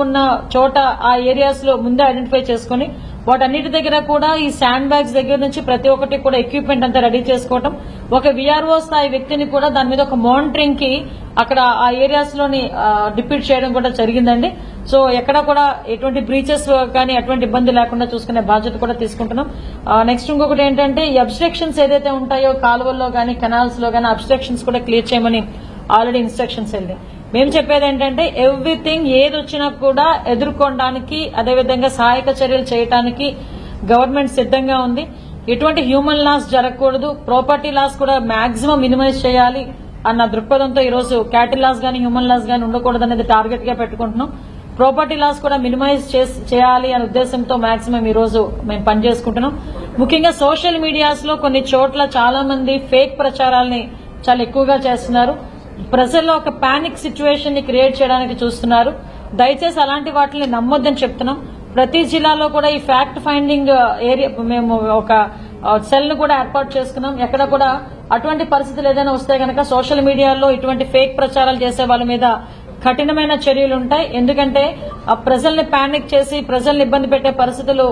ఉన్న చోట ఆ ఏరియాస్ లో ముందే ఐడెంటిఫై చేసుకుని వాటన్నిటి దగ్గర కూడా ఈ శాండ్ బ్యాగ్స్ దగ్గర నుంచి ప్రతి ఒక్కటి కూడా ఎక్విప్మెంట్ అంతా రెడీ చేసుకోవడం, ఒక విఆర్ఓ స్థాయి వ్యక్తిని కూడా దాని మీద ఒక మానిటరింగ్ కి అక్కడ ఆ ఏరియాస్ లోని డిప్యూట్ చేయడం కూడా జరిగిందండి. సో ఎక్కడ కూడా ఎటువంటి బ్రీచెస్ కానీ అటువంటి ఇబ్బంది లేకుండా చూసుకునే బాధ్యత కూడా తీసుకుంటున్నాం. నెక్స్ట్ ఇంకొకటి ఏంటంటే ఈ అబ్స్ట్రక్షన్స్ ఏదైతే ఉంటాయో కాలువల్లో కానీ కెనాల్స్ లో కానీ అబ్స్ట్రక్షన్స్ కూడా క్లియర్ చేయమని ఆల్రెడీ ఇన్స్ట్రక్షన్స్ వెళ్ళాయి. మేము చెప్పేది ఏంటంటే ఎవ్రీథింగ్ ఏది వచ్చినా కూడా ఎదుర్కోవడానికి అదేవిధంగా సహాయక చర్యలు చేయడానికి గవర్నమెంట్ సిద్ధంగా ఉంది. ఎటువంటి హ్యూమన్ లాస్ జరగకూడదు, ప్రాపర్టీ లాస్ కూడా మాక్సిమం మినిమైజ్ చేయాలి అన్న దృక్పథంతో ఈరోజు క్యాటిల్ లాస్ గానీ హ్యూమన్ లాస్ గానీ ఉండకూడదు అనేది టార్గెట్ గా పెట్టుకుంటున్నాం. ప్రాపర్టీ లాస్ కూడా మినిమైజ్ చేయాలి అనే ఉద్దేశంతో మాక్సిమం ఈ రోజు మేము పనిచేసుకుంటున్నాం. ముఖ్యంగా సోషల్ మీడియాస్ లో కొన్ని చోట్ల చాలా మంది ఫేక్ ప్రచారాల్ని చాలా ఎక్కువగా చేస్తున్నారు. ప్రజల్లో ఒక పానిక్ సిచ్యువేషన్ ని క్రియేట్ చేయడానికి చూస్తున్నారు. దయచేసి అలాంటి వాటిని నమ్మొద్దని చెప్తున్నాం. ప్రతి జిల్లాలో కూడా ఈ ఫ్యాక్ట్ ఫైండింగ్ ఏరియా మేము ఒక సెల్ ను కూడా ఏర్పాటు చేసుకున్నాం. ఎక్కడ కూడా అటువంటి పరిస్థితులు ఏదైనా వస్తే గనక సోషల్ మీడియాలో ఇటువంటి ఫేక్ ప్రచారాలు చేసే వాళ్ళ మీద కఠినమైన చర్యలు ఉంటాయి. ఎందుకంటే ప్రజల్ని పానిక్ చేసి ప్రజల్ని ఇబ్బంది పెట్టే పరిస్థితులు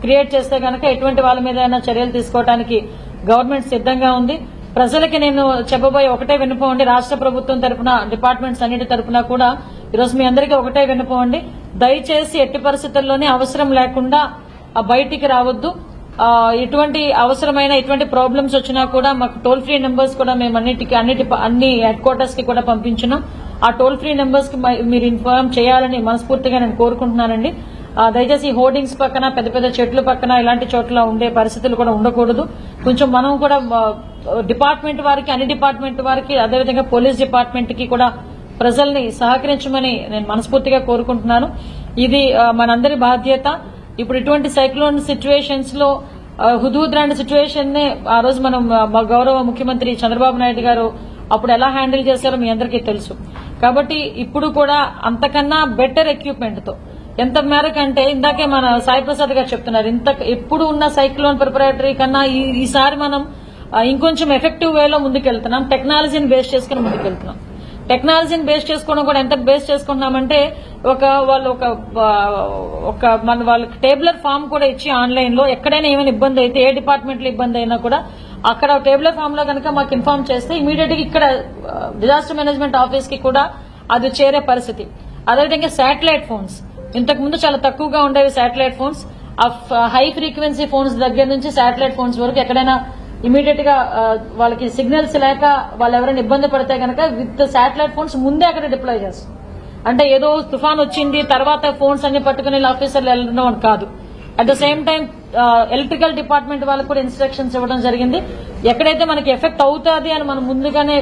క్రియేట్ చేస్తే గనక ఎటువంటి వాళ్ళ మీద చర్యలు తీసుకోవడానికి గవర్నమెంట్ సిద్ధంగా ఉంది. ప్రజలకి నేను చెప్పబోయే ఒకటే విన్నపండి, రాష్ట్ర ప్రభుత్వం తరఫున డిపార్ట్మెంట్స్ అన్నిటి తరఫున కూడా ఈరోజు మీ అందరికీ ఒకటే విన్నపండి, దయచేసి ఎట్టి పరిస్థితుల్లోనే అవసరం లేకుండా బయటికి రావద్దు. ఇటువంటి అవసరమైన ఇటువంటి ప్రాబ్లమ్స్ వచ్చినా కూడా మాకు టోల్ ఫ్రీ నెంబర్స్ కూడా మేము అన్ని హెడ్ క్వార్టర్స్ కి కూడా పంపించినాం. ఆ టోల్ ఫ్రీ నెంబర్స్ కి మీరు ఇన్ఫార్మ్ చేయాలని మనస్ఫూర్తిగా నేను కోరుకుంటున్నానండి. దయచేసి హోర్డింగ్స్ పక్కన పెద్ద పెద్ద చెట్లు పక్కన ఇలాంటి చోట్ల ఉండే పరిస్థితులు కూడా ఉండకూడదు. కొంచెం మనం కూడా డిపార్ట్మెంట్ వారికి అన్ని డిపార్ట్మెంట్ వారికి అదేవిధంగా పోలీస్ డిపార్ట్మెంట్ కి కూడా ప్రజల్ని సహకరించమని నేను మనస్ఫూర్తిగా కోరుకుంటున్నాను. ఇది మనందరి బాధ్యత. ఇప్పుడు ఇటువంటి సైక్లోన్ సిచ్యువేషన్స్ లో హుదూద్ లాంటి సిచ్యువేషన్ నే ఆ రోజు మనం గౌరవ ముఖ్యమంత్రి చంద్రబాబు నాయుడు గారు అప్పుడు ఎలా హ్యాండిల్ చేశారో మీ అందరికీ తెలుసు. కాబట్టి ఇప్పుడు కూడా అంతకన్నా బెటర్ ఎక్విప్మెంట్ తో ఎంత మేరకు అంటే ఇందాకే మన సాయి ప్రసాద్ గారు చెప్తున్నారు, ఎప్పుడు ఉన్న సైక్లోన్ ప్రిపరేటరీ కన్నా ఈసారి మనం ఇంకొంచెం ఎఫెక్టివ్ వేలో ముందుకెళ్తున్నాం. టెక్నాలజీని బేస్ చేసుకుని ముందుకెళ్తున్నాం. టెక్నాలజీని బేస్ చేసుకోవడం కూడా ఎంత బేస్ చేసుకుంటున్నామంటే వాళ్ళకి టేబులర్ ఫామ్ కూడా ఇచ్చి ఆన్లైన్ లో ఎక్కడైనా ఏమైనా ఇబ్బంది అయితే ఏ డిపార్ట్మెంట్ లో ఇబ్బంది అయినా కూడా అక్కడ టేబులర్ ఫామ్ లో కనుక మాకు ఇన్ఫార్మ్ చేస్తే ఇమీడియట్ గా ఇక్కడ డిజాస్టర్ మేనేజ్మెంట్ ఆఫీస్ కి కూడా అది చేరే పరిస్థితి. అదేవిధంగా శాటిలైట్ ఫోన్స్ ఇంతకు ముందు చాలా తక్కువగా ఉండేవి. Satellite phones high frequency phones దగ్గర నుంచి శాటిలైట్ ఫోన్స్ వరకు ఎక్కడైనా ఇమీడియట్ గా వాళ్ళకి సిగ్నల్స్ లేక వాళ్ళు ఎవరైనా ఇబ్బంది పడితే కనుక విత్ శాటిలైట్ ఫోన్స్ ముందే అక్కడ డిప్లాయ్ చేస్తాం. అంటే ఏదో తుఫాన్ వచ్చింది తర్వాత ఫోన్స్ అన్ని పట్టుకుని ఆఫీసర్లు వెళ్ళడం అని కాదు. At the same time electrical department వాళ్ళకు కూడా ఇన్స్ట్రక్షన్స్ ఇవ్వడం జరిగింది. ఎక్కడైతే మనకి ఎఫెక్ట్ అవుతుంది అని మనం ముందుగానే